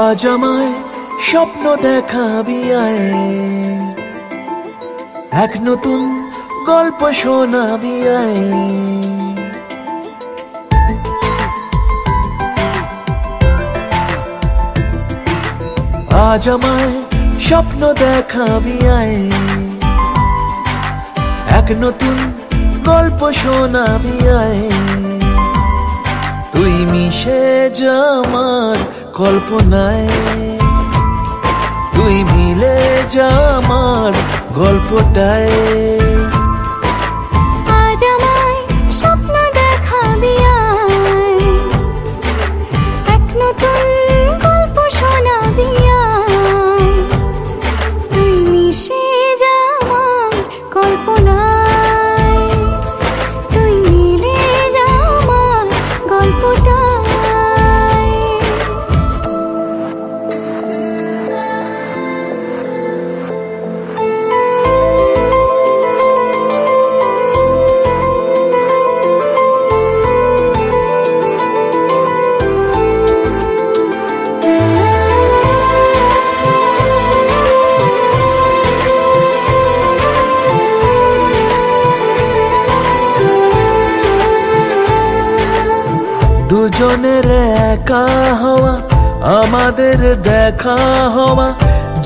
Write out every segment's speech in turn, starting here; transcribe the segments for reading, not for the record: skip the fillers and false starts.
আজ আমায় স্বপ্ন দেখাবি আয়, এক নতুন গল্প শোনাবি আয়। আজ আমায় স্বপ্ন দেখাবি আয়, এক নতুন গল্প শোনাবি আয়। তুই মিশে যা আমার কল্পনায়, তুই মিলে যা আমার গল্পটায়। আজ আমায় স্বপ্ন দেখাবি আয়, এক নতুন গল্প শোনাবি আয়। তুই মিশে যা আমার কল্পনায়, তুই মিলে যা আমার গল্পটায়। দুজনের একা হওয়া, আমাদের দেখা হওয়া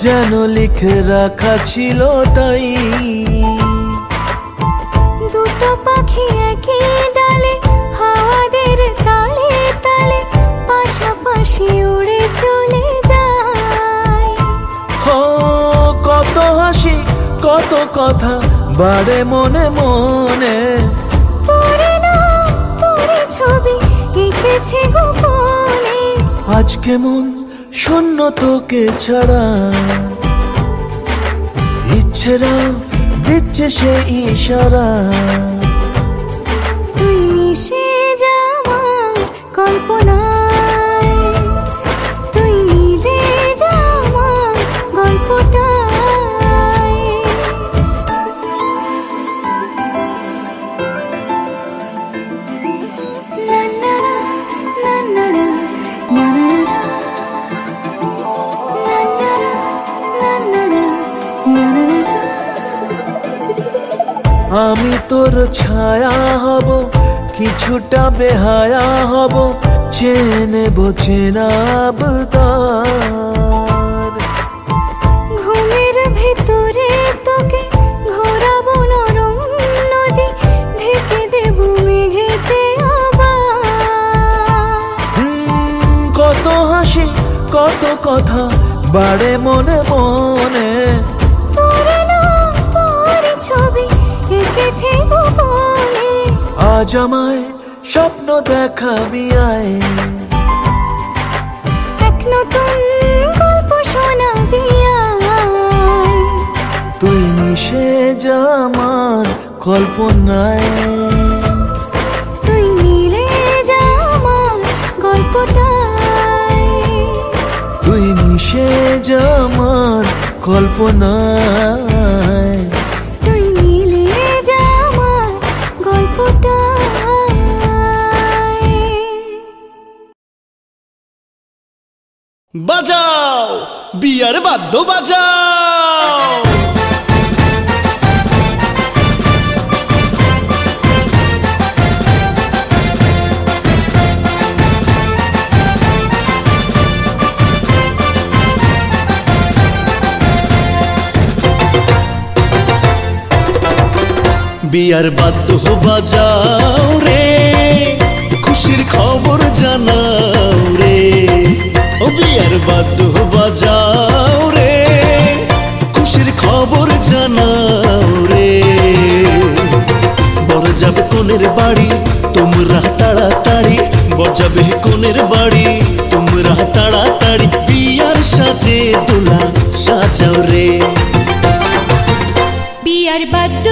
যেন লিখে রাখা ছিল তাই। দুটো পাখি একই ডালে, হাওয়াদের তালে তালে পাশাপাশি উড়ে চলে যায়। ও কত হাসি কত কথা বাড়ে মনে মনে, তোরে না তোরে ছবি এঁকেছে গোপনে। আজ কেমন শূন্য তোকে ছাড়া, ইচ্ছেরা দিচ্ছে সে ইশারা। তুই মিশে যা আমার কল্পনায়, তুই মিলে যা আমার গল্পটায়। না না না না না না না আমি তোর ছায়া হব, কিছুটা বেহায়া হব, চেনে বোঝে না আবদার। ঘুমের ভেতরে তোকে ঘোরাবো নরম নদী, ঢেকে দেব মেঘেতে আবার। কত হাসি কত কথা বাড়ে মনে মনে, তোরে না তোরে ছবি এঁকেছে গোপনে। আজ আমায় স্বপ্ন দেখাবি আয়, এক নতুন গল্প শোনাবি আয়। তুই মিশে যা আমার কল্পনায়, তুই মিলে যা আমার গল্পটায়, তুই মিশে যা আমার কল্পনায়, তুই মিলে যা আমার গল্পটায়। বাজাও বিয়ার বাদ্য বাজাও। বিয়ার বাদ্য বাজাও রে, খুশির খবর জানাও রে। ও বিয়ার বাদ্য বাজাও রে, খুশির খবর জানাও রে। বর যাবে কোনের বাড়ি তোমরা তাড়াতাড়ি, বর যাবে কোনের বাড়ি তোমরা তাড়াতাড়ি। বিয়ার সাজে দোলা সাজাও রে। বিয়ার বাদ্য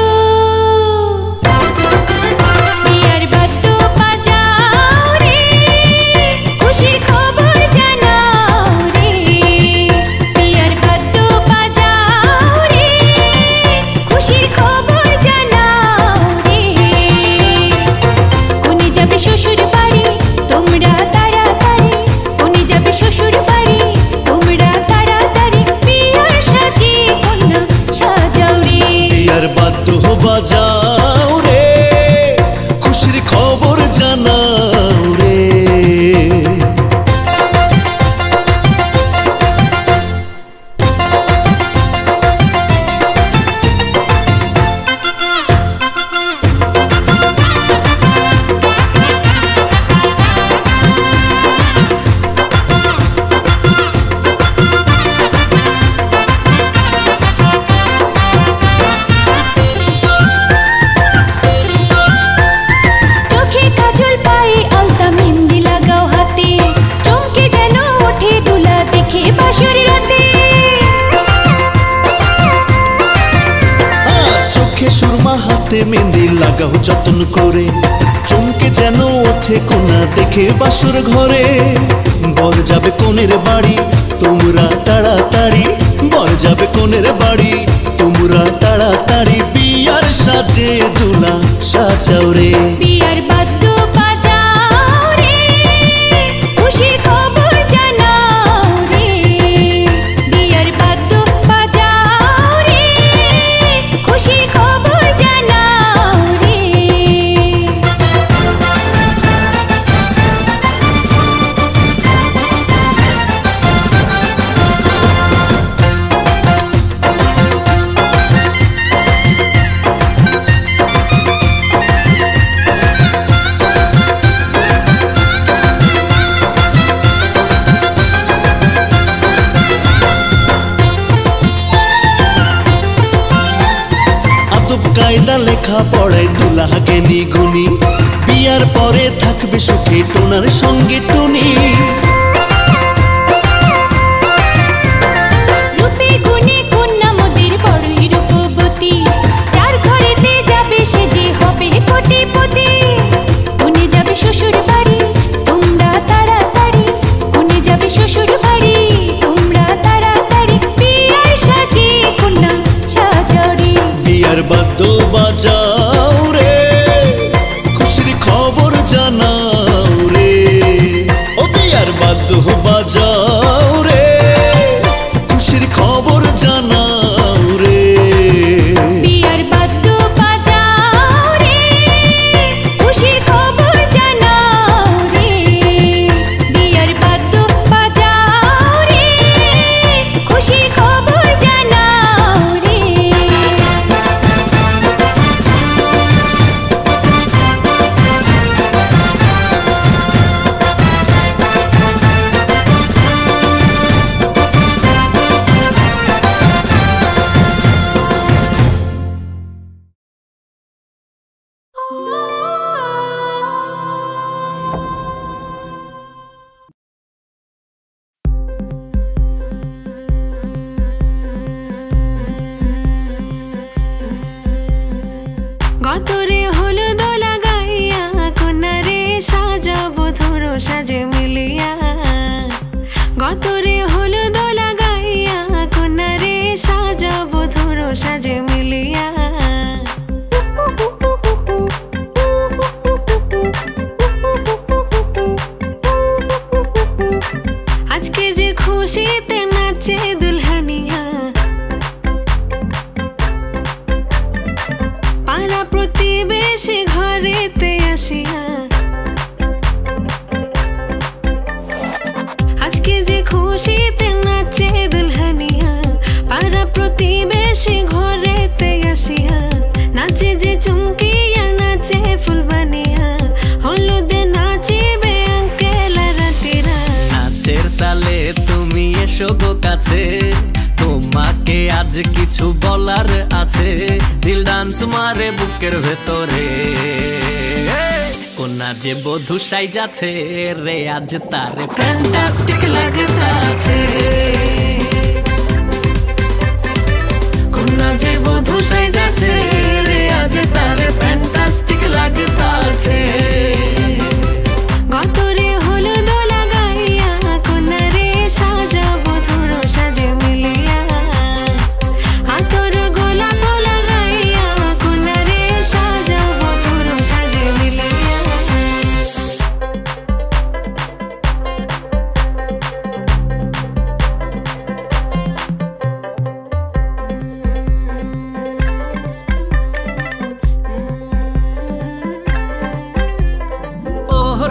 বাজাও রে, খুশির খবর জানাও রে। সুরমা হাতে মেহেন্দি লাগাও যতন করে, চমকে যেন ওঠে কোনা দেখে বাসর ঘরে। বর যাবে কোনের বাড়ি তোমরা তাড়াতাড়ি, বর যাবে কোনের বাড়ি তোমরা তাড়াতাড়ি। বিয়ার সাজে দোলা সাজাও রে। বিয়ার বাদ্য বাজাও রে, খুশির খবর জানাও রে। বিয়ার বাদ্য বাজাও রে, খুশির খবর জানাও রে। কায়দা লেখা পড়ায় দুলা জ্ঞানী গুণী, বিয়ার পরে থাকবে সুখে টোনার সঙ্গে টুনি। রূপে গুণে কন্যা মোদের বড়ই রূপবতী, যার ঘরেতে যাবে সে যে হবে কোটিপতি। কোনে যাবে শ্বশুর বাড়ি তোমরা তাড়াতাড়ি, কোনে যাবে শ্বশুর বাড়ি তোমরা তাড়াতাড়ি। বিয়ার সাজে কন্যা সাজাও রে। বিয়ার বাদ্য বাজাও রে, খুশির খবর জানাও রে। ও বিয়ার বাদ্য বাজাও রে, খুশির খবর জানাও রে। বিয়ার বাদ্য বাজাও রে, খুশির খবর জানাও রে। বিয়ার বাদ্য বাজাও রে, খুশির খবর জানাও রে। গতরে হলুদ লাগাইয়া কন্যারে সাজাবো ধরো সাজে মিলিয়া গতরে হলুদ লাগাইয়া কন্যারে সাজাবো ধরো সাজে মিলিয়া আজকে যে খুশিতে নাচে দুলহানিয়া পাড়া প্রতিবেশী ঘরেতে আসিয়া আজকে যে খুশিতে নাচে দুলহানিয়া পাড়া প্রতিবেশী ঘরেতে আসিয়া নাচে যে চুমকিয়া নাচে ফুলবানিয়া হলুদে নাচিবে আঙ্কেল রাতিরা নাচের তালে তুমি এসো গো কাছে তোমাকে আজ কিছু বলার আছে দিল ডান্স মারে বুকের ভেতরে কোনা যে বধূ সাইজাছে রে আজ তারে ফ্যান্টাস্টিক লাগতাছে কোনা যে বধূ সাইজাছে রে আজ তারে ফ্যান্টাস্টিক লাগতাছে গতরে হলুদ লাগাইয়া কন্যারে সাজাবো ধরো সাজে মিলিয়া হাতর গোলাপ লাগাইয়া কন্যারে সাজাবো ধরো সাজে মিলিয়া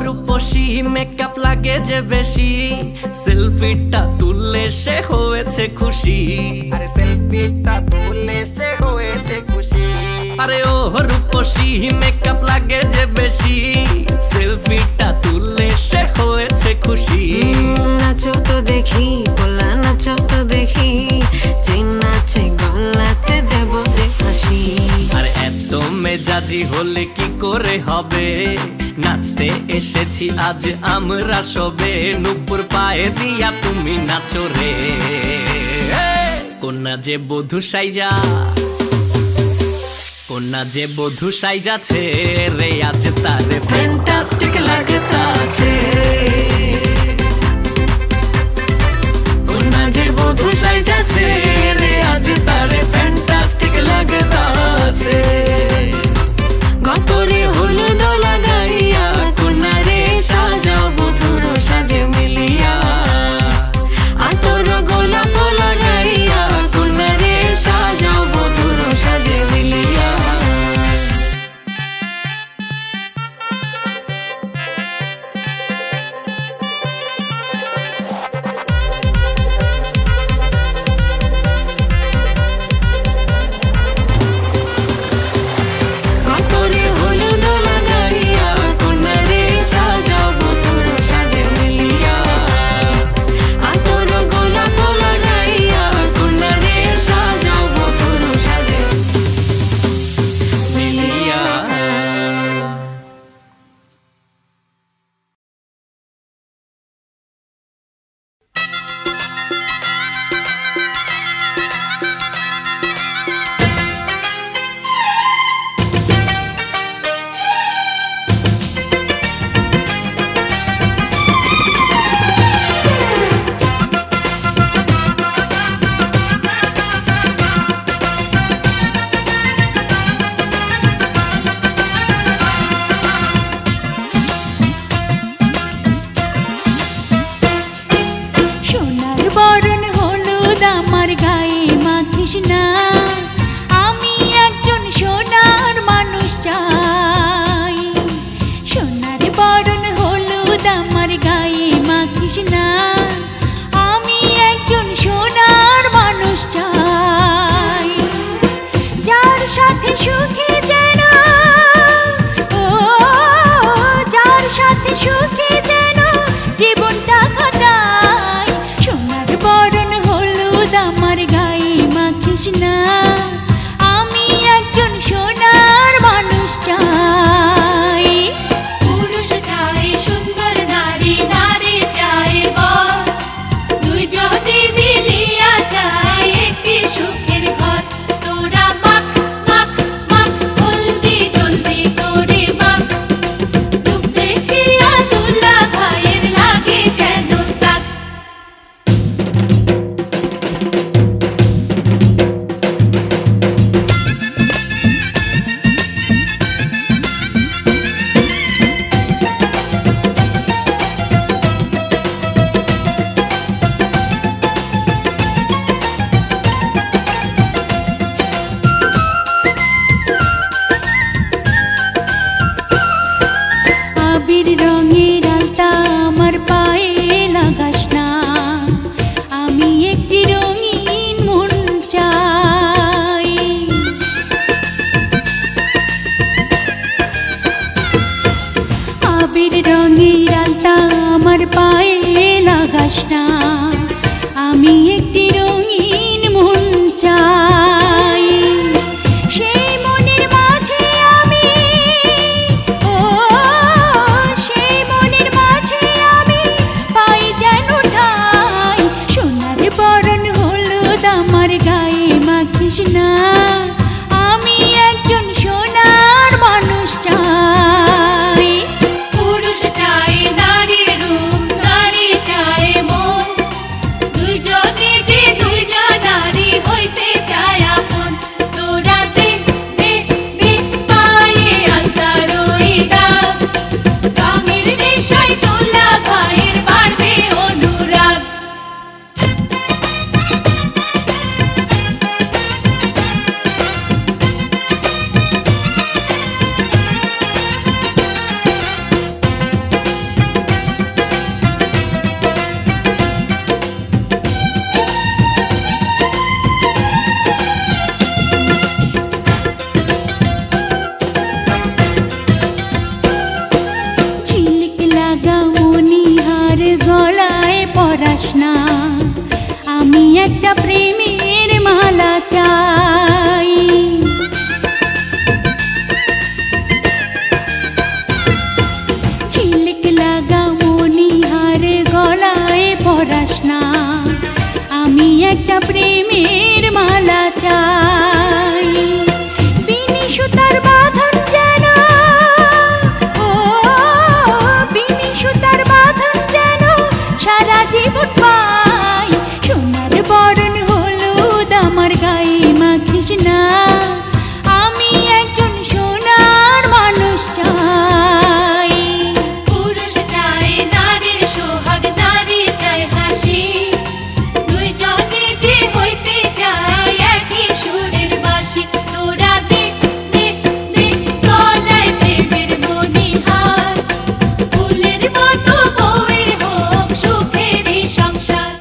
রূপসী মেকআপ লাগে যে বেশি সেলফিটা তুললে সে হয়েছে খুশি আরে সেলফিটা তুললে সে হয়েছে খুশি আরে ও রূপসী মেকআপ লাগে যে বেশি সেলফিটা তুললে সে হয়েছে খুশি নাচো তো দেখি বলা নাচো তো দেখি যে নাচে গলাতে দেব যে হাসি আর এত মেজাজি হলে কি করে হবে নাচতে এসেছি আজ আমরা সবে নুপুর পায়ে দিয়া তুমি নাচো রে কোনা যে বধূ সাইজা কোনা যে বধূ সাইজাছে রে আজ তারে ফ্যান্টাস্টিক লাগতাছে কোনা যে বধূ সাইজাছে রে আজ তারে ফ্যান্টাস্টিক লাগতাছে গতরে হলুদ লাগাইয়া কন্যারে সাজাবো ধরো সাজে মিলিয়া আতর গোলাপ লাগাইয়া কন্যারে সাজাবো ধরো সাজে মিলিয়া প্রেমের মালা চাই। ঝিলিক লাগা মনিহার গলায় পরাস না, আমি একটা প্রেমের মালা চাই। বিনি সুতার বাঁধন যেন, ও বিনি সুতার বাঁধন যেন সারা জীবন পাই। সোনার বরণ হলুদ আমার গায়ে মাখিস না, আমি একজন সোনার মানুষ চাই। পুরুষ চাই নারীর সোহাগ, নারী চাই হাসি, দুইজনে যে হইতে চায় একই সুরের বাঁশি। তোরা দেখ দেখ দেখ গলায় প্রেমের মণিহার, ফুলের মতো বউয়ের হোক সুখেরই সংসার।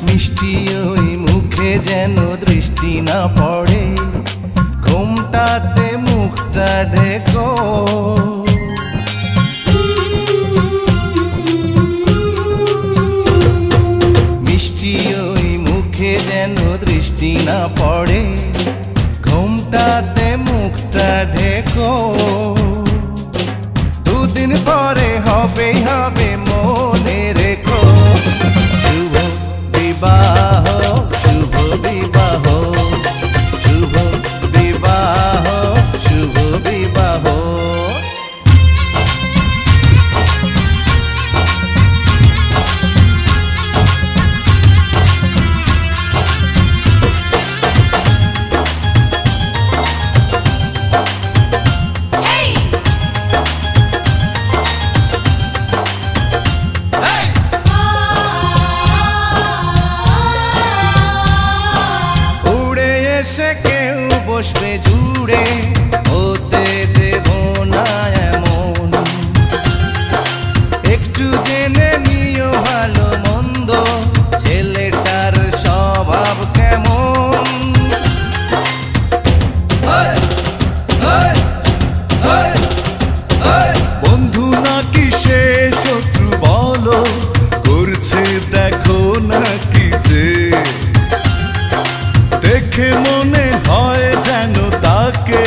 মিষ্টি ওই মুখে যেন দৃষ্টি না পড়ে, ঘুমটাতে মুখটা ঢেকো। মিষ্টি ওই মুখে যেন দৃষ্টি না পড়ে, ঘুমটাতে মুখটা ঢেকো। দুদিন পরে হবেই হবে মনে রেখো, শুভ বিবাহ শুভ বিবাহ শুভ বিবাহ শুভ বিবাহ। উড়ে এসে কেউ বসবে জুড়ে, হতে দেব না এমন। একটু জেনে নিও ভালো মন্দ, ছেলেটার স্বভাব কেমন। বন্ধু নাকি সে শত্রু বলো, করছে দেখো নাকি যে। দেখে মনে হয় যেন তাকে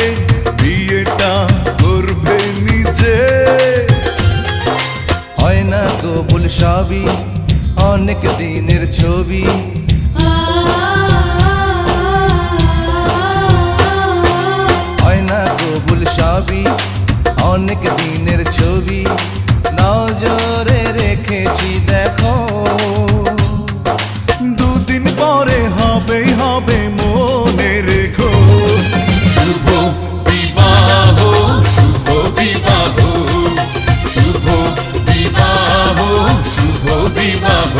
বিয়েটা করবে নিজে। হয় না কবুল সবই অনেক দিনের ছবি, হয় না কবুল সবই অনেক দিনের ছবি। নজরে রেখেছি দেখো, দুদিন পরে হবেই হবে মনে রেখো। শুভ বিবাহ শুভ বিবাহ শুভ বিবাহ শুভ বিবাহ।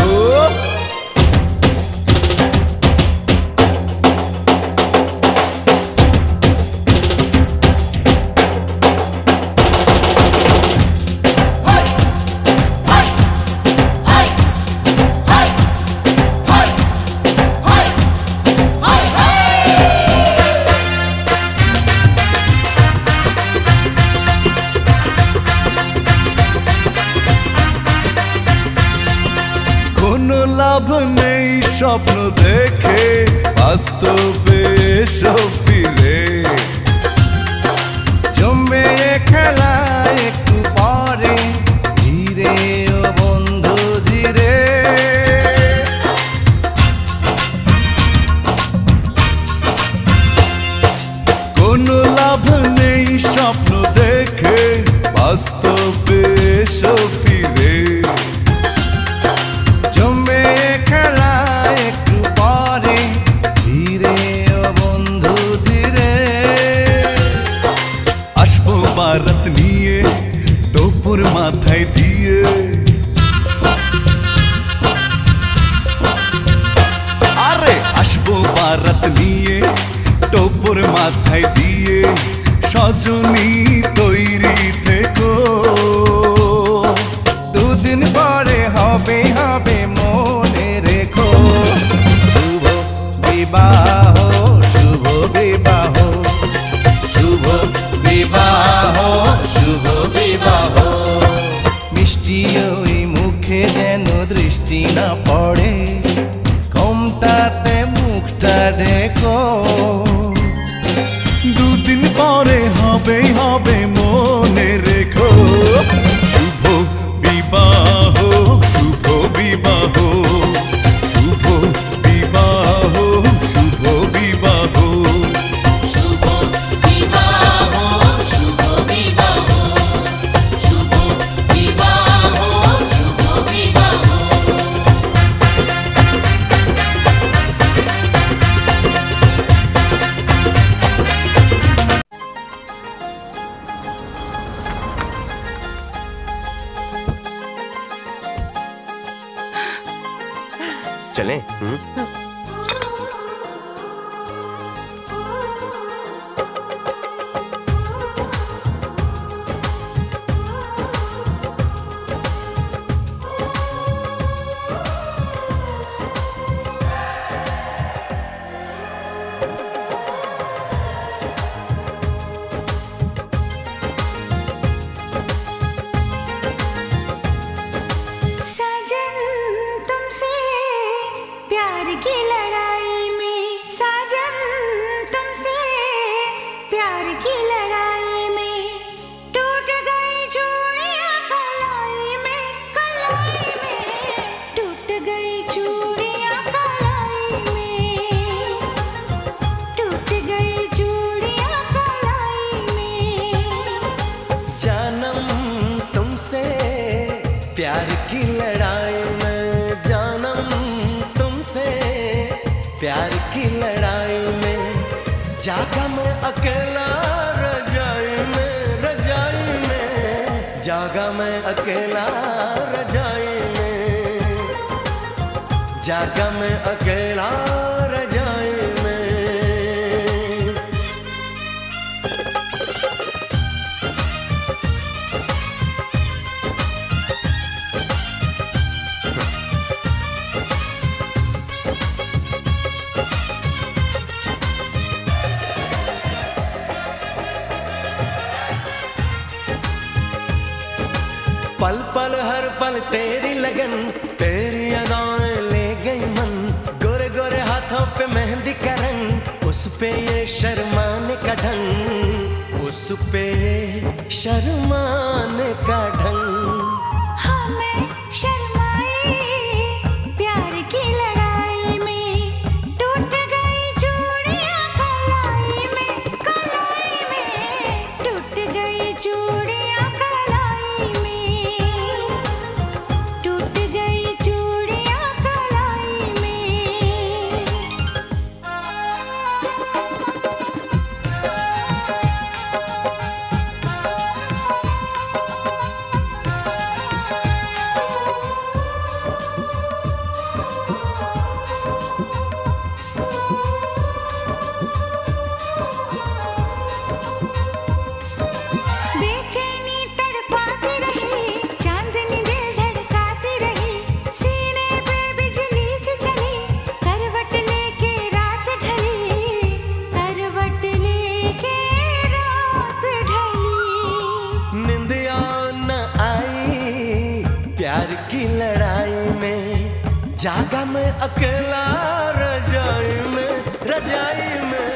কোনো লাভ নেই স্বপ্ন দেখে, বাস্তবে এসো ফিরে। জমবে খেলা একটু পরে, ধীরে ও বন্ধু ধীরে। কোনো লাভ নেই স্বপ্ন দেখে, বাস্তবে এসো ফিরে। জমবে খেলা একটু পরে, ধীরে ও বন্ধু ধীরে। নিয়ে টোপর মাথায় দিয়ে সজনী তৈরি থেকো। দুদিন পরে হবে হবে মনে রেখো। শুভ বিবাহ শুভ বিবাহ শুভ বিবাহ শুভ বিবাহ। মিষ্টি ওই মুখে যেন দৃষ্টি না পড়ে, ঘোমটাতে মুখটা ঢেকো। দুদিন পরে হবেই হবে মনে রেখো। শুভ বিবাহ শুভ বিবাহ শুভ বিবাহ শুভ বিবাহ শুভ বিবাহ শুভ বিবাহ শুভ বিবাহ শুভ বিবাহ। चलें? साजन तुमसे प्यार की लड़ाई में, साजन तुमसे प्यार की लड़ाई में टूट गई चूड़ियां कलाई में, कलाई में टूट गई चूड़ियां कलाई में, टूट गई चूड़ियां कलाई में। जानम तुमसे प्यार की लड़ाई में, जानम तुमसे प्यार की लड़ाई में जागा मैं अकेला रजाई में, रजाई में जागा मैं अकेला रजाई में, जागा मैं अकेला रजाई में। पल पल हर पल तेरी लगन, तेरी अदाएं ले गई मन। गोरे गोरे हाथों पे मेहंदी का रंग, उस पे ये शर्माने का ढंग, उस पे ये शर्माने का ढंग। हमें शर्माए प्यार की लड़ाई में टूट गई चूड़ियां कलाई में, कलाई में टूट गई चूड़ियां कलाई में, टूट गई चूड़ियां कलाई में। बेचैनी तड़पाती रही, चांदनी दिल धड़काती रही, सीने पे बिजली से चली, करवट लेके रात ढली, करवट लेके रात ढली। निंदिया न आई प्यार की लड़ाई में, जागा मैं अकेला रजाई में, रजाई में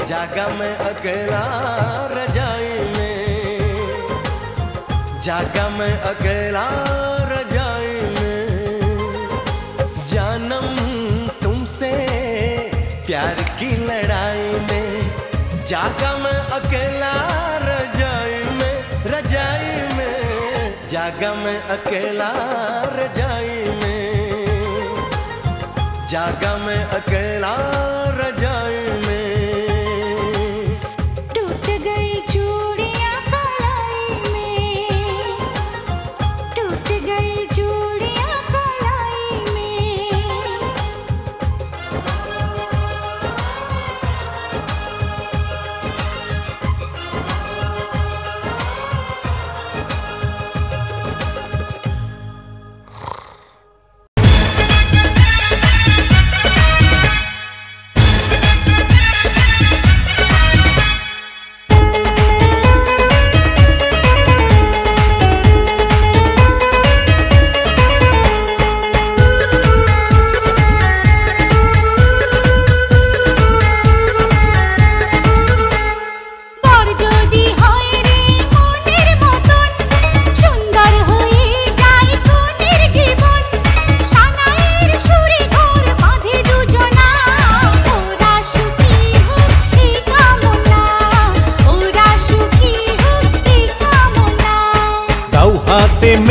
जागा मैं अकेला रजाई में, जागा मैं अकेला रजाई में। जानम तुमसे प्यार की लड़ाई में जागा मैं अकेला रजाई में, रजाई में जागा मैं अकेला रजाई में, जागा मैं अकेला रजाई में। टूट गई चूड़ियां कलाई में, टूट गई चूड़ियां कलाई में।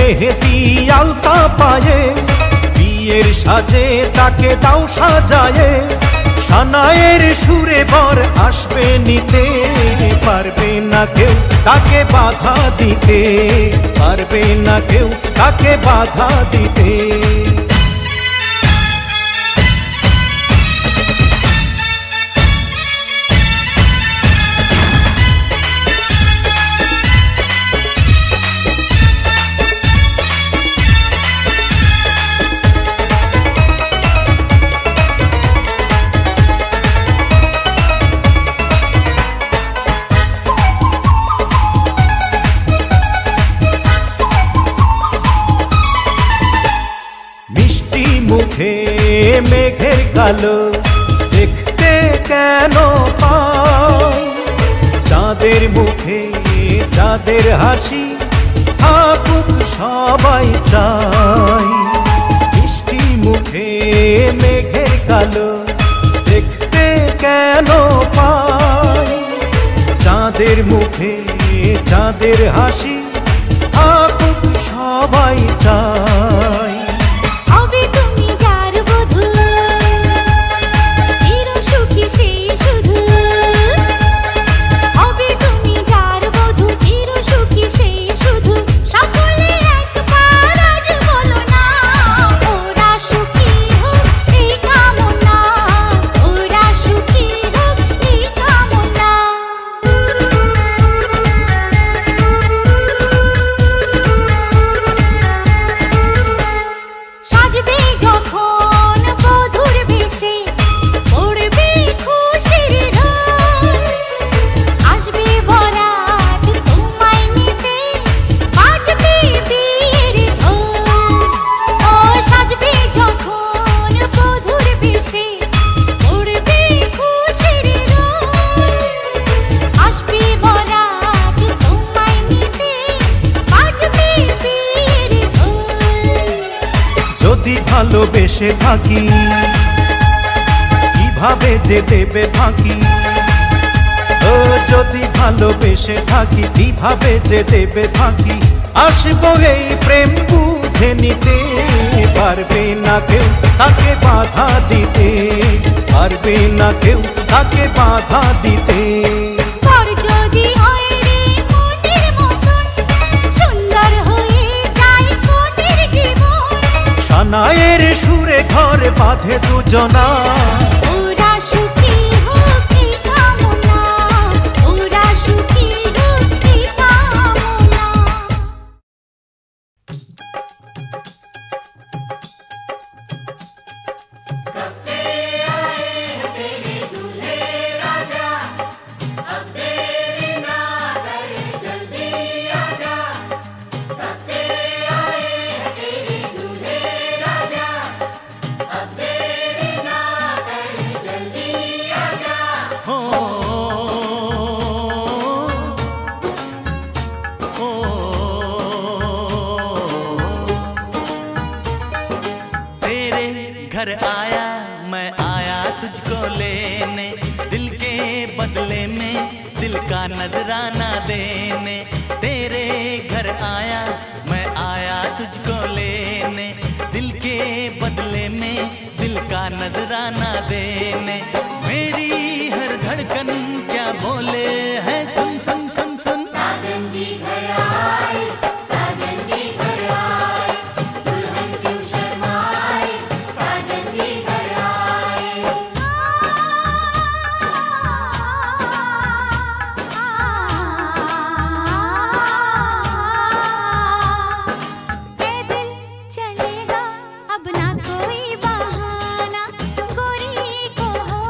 মেহেদি আলতা পায়ে, বিয়ের সাজে তাকে দাও সাজায়ে, সানায়ের সুরে বর আসবে নিতে, পারবে না কেউ তাকে বাধা দিতে, পারবে না কেউ তাকে বাধা দিতে। মুখে মেঘের কালো দেখতে কেন পাই, চাঁদের মুখে চাঁদের হাসি থাকুক সবাই চাই। মিষ্টি মুখে মেঘের কালো দেখতে কেন পাই, চাঁদের মুখে চাঁদের হাসি থাকুক সবাই চাই। ভালোবেসে থাকি কিভাবে যে দেবে ফাঁকি, ও যদি ভালোবেসে থাকি কিভাবে যে দেবে ফাঁকি, আসবো এই প্রেম বুঝে নিতে, পারবে না কেউ তাকে বাধা দিতে, পারবে না কেউ তাকে বাধা দিতে। সানায়ের সুরে ঘর বাঁধে দুজনা, ওরা সুখী হোক এই কামনা, ওরা সুখী হোক এই কামনা। कब से आए हैं तेरे दूल्हे राजा, अब देरी ना कर जल्दी आजा। कब से आए हैं तेरे दूल्हे राजा, अब देरी ना कर जल्दी आजा। हो तेरे घर आया मैं आया तुझको लेने, दिल के बदले में दिल का नजराना देने। तेरे घर आया मैं आया तुझको लेने, दिल के बदले में दिल का नजराना देने। मेरी हर धड़कन क्या बोले है सुन सुन सुन सुन। साजन जी घर आए, साजन जी घर आए, दुल्हन क्यों शर्माए, साजन जी घर आए। पैदल चलेगा अब ना कोई बहाना, गोरी को हो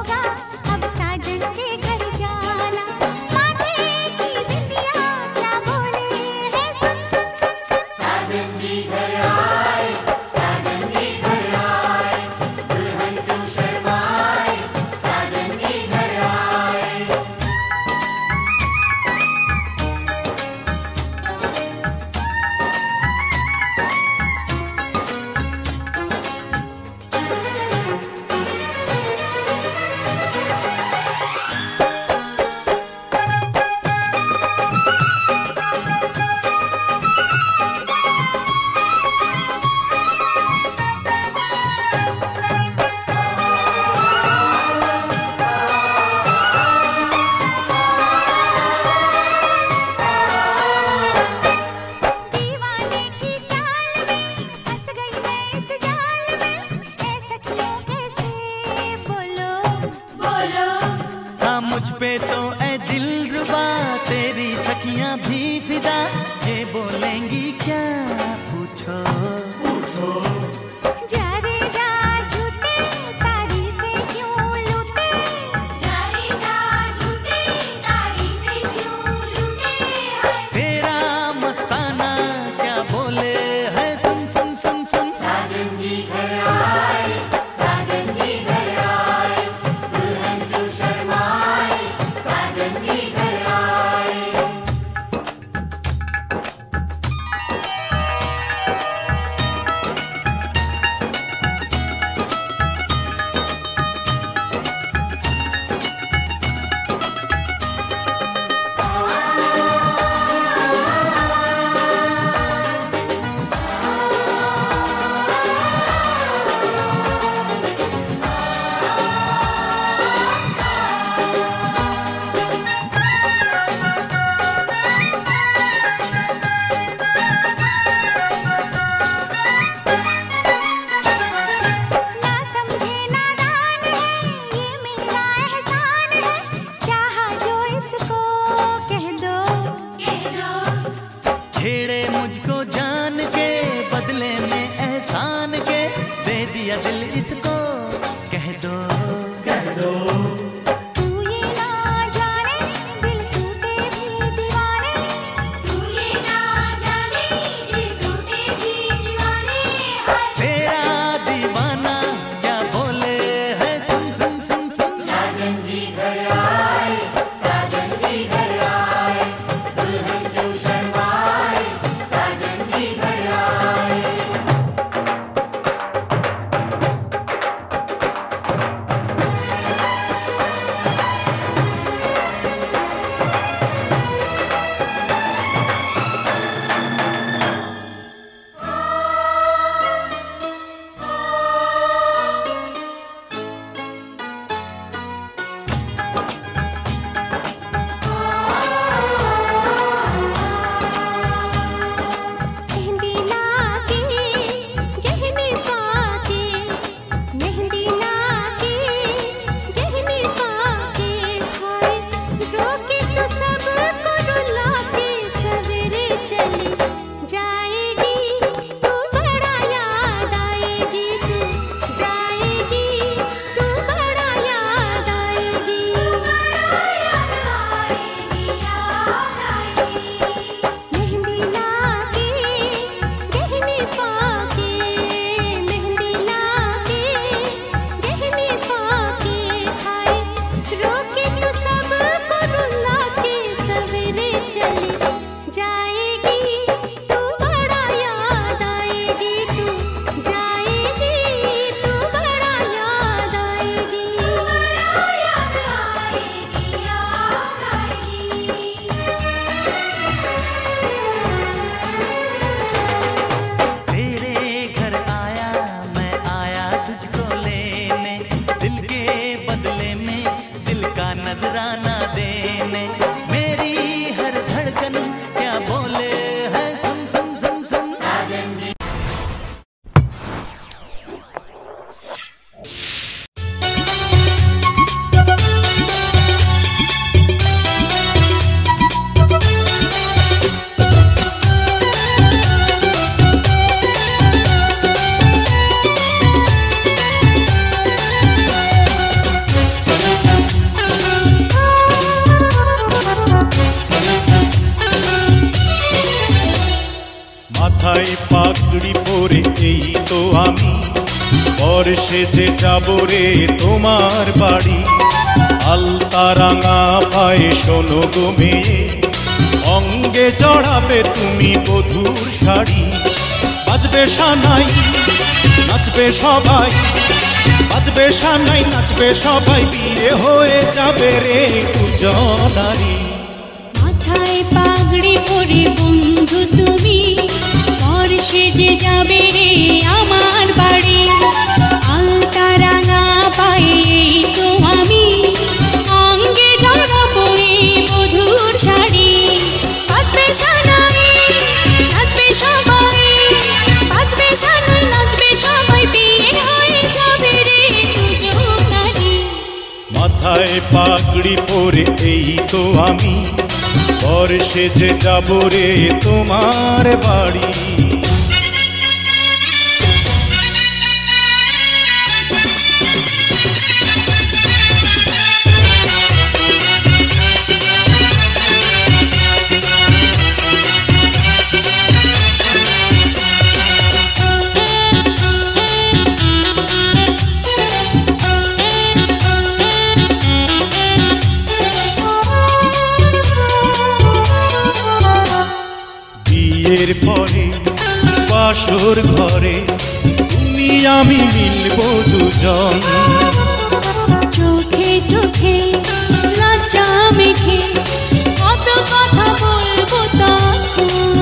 मुझ पे तो ऐ दिलरुबा तेरी सखियां भी फिदा, ये बोलेंगी क्या पूछो पूछो। जा रे जा झूठे तारीफें क्यों लूटे, जा रे जा झूठे तारीफें क्यों लूटे है। तेरा मस्ताना क्या बोले है, सुन सुन सुन सुन। साजन जी घर आए, साजन जी घर आए, दुल्हन क्यों शर्माए, साजन जी घर आए। ना समझे नादान है, ये मेरा एहसान है, चाहा जो इसको कह दो, कह दो। छेड़े मुझको जान के बदले में एहसान के, दे दिया दिल इसको कह दो कह दो। तू ये ना जाने दिल टूटे भी दीवाने, तू ये ना जाने दिल टूटे भी दीवाने है। तेरा दीवाना क्या बोले है, सुन सुन सुन सुन। साजन जी घर आए, साजन जी घर आए, दुल्हन क्यों शर्माए, साजन जी घर आए। मेहंदी लाके गहने पाके, मेहंदी लाके गहने पाके, हाय रोके तो सबको रुला के सवेरे चली जाएगी, तू बड़ा याद आएगी, तू जाएगी, तू बड़ा याद आएगी, बड़ा याद आएगी, याद आएगी। मेहंदी लाके गहने पाके, मेहंदी लाके गहने पाके, हाय रोके तो सबको रुला के सवेरे चली जाएगी, तू बड़ा याद आएगी, तू जाएगी, तू बड़ा याद आएगी, बड़ा याद आएगी, याद आएगी। तेरे घर आया मैं आया तुझको लेने, दिल के बदले में दिल का नजराना देने। मेरी हर धड़कन क्या बोले है, सुन सुन सुन सुन। साजन जी মাথায় পাগড়ি পরে এই তো আমি, পর সেজে যাব রে তোমার বাড়ি। আলতা রাঙা পায়ে শোনো গো মেয়ে, অঙ্গে জড়াবে তুমি বধূর শাড়ি। বাজবে সানাই নাচবে সবাই, বাজবে সানাই নাচবে সবাই, বিয়ে হয়ে যাবে রে দুজনারি। মাথায় পাগড়ি পরে বন্ধু তুমি, পর সেজে যাবে রে আমার বাড়ি। আলতা রাঙা পায়ে এই তো আমি, অঙ্গে জড়াবো এই বধূর শাড়ি। বাজবে সানাই নাচবে সবাই, বাজবে সানাই নাচবে সবাই, বিয়ে হয়ে যাবে রে দুজনারি। মাথায় পাগড়ি পরে এই তো আমি পর সেজে যাব রে তোমার বাড়ি। বিয়ের পরে বাসর ঘরে তুমি আমি মিলব দুজন, চোখে চোখে লজ্জা মেখে কত কথা বলবো তখন।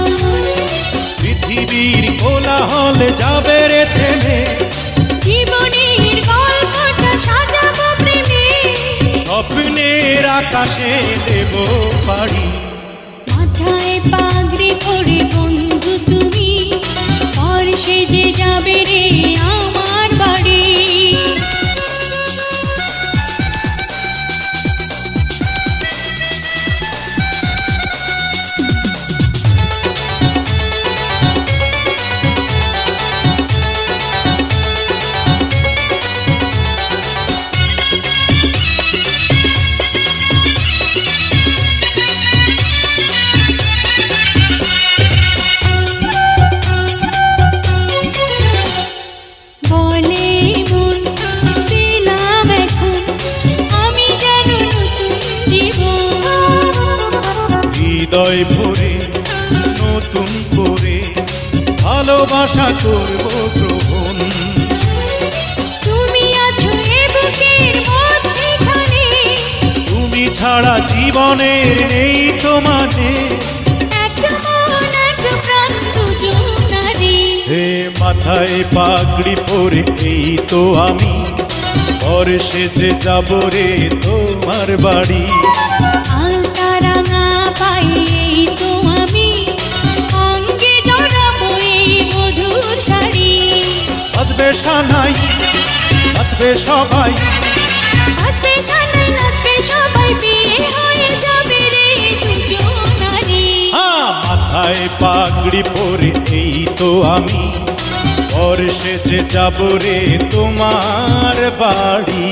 পৃথিবীর কোলাহল যাবে রে থেমে, জীবনের গল্পটা সাজাবো প্রেমে, স্বপ্নের আকাশে দেব পাড়ি। মাথায় পাগড়ি পরে বন্ধু তুমি পর সেজে যাবে রে আমার বাড়ি। বলে মন পেলাম এখন আমি যেন নতুন জীবন, হৃদয় ভরে নতুন করে ভালোবাসা করব গ্রহণ। তুমি আছো এ বুকের মধ্যেখানে, তুমি ছাড়া জীবনের নেই তো মানে। এক মন এক প্রাণ দুজনারে, হে মাথায় পাগড়ি পরে এই তো আমি পর সেজে যাব রে তোমার বাড়ি। আলতা রাঙা পায়ে এই তো আমি অঙ্গে জড়াবো এই মধুর শাড়ি। বাজবে সানাই নাচবে সবাই, নাচবে সানাই নাচবে সবাই, বিয়ে হয়ে যাবে রে দুজনারে। মাথায় পাগড়ি পরে এই তো আমি পর সেজে যাব রে তোমার বাড়ি।